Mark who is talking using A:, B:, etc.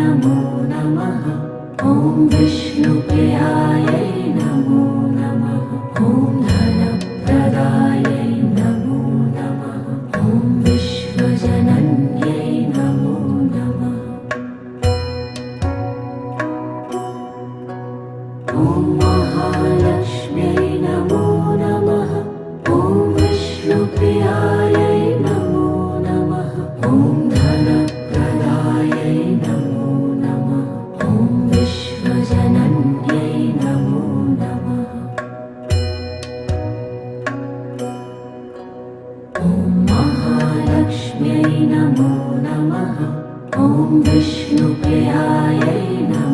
A: नमो नमः। ॐ विष्णुप्रियायै नमो नमः। ॐ धनप्रदायै नमो नमः। ॐ विश्वजनन्यै नमो नमः। ॐ महालक्ष्म्यै नमो नमः। ॐ विष्णुप्रियायै नमो नमः। ॐ धनप्रदायै नमो नमः। ॐ विश्वजनन्यै नमो नमः। ॐ महालक्ष्म्यै नमो नमः। ॐ विष्णुप्रियायै नमो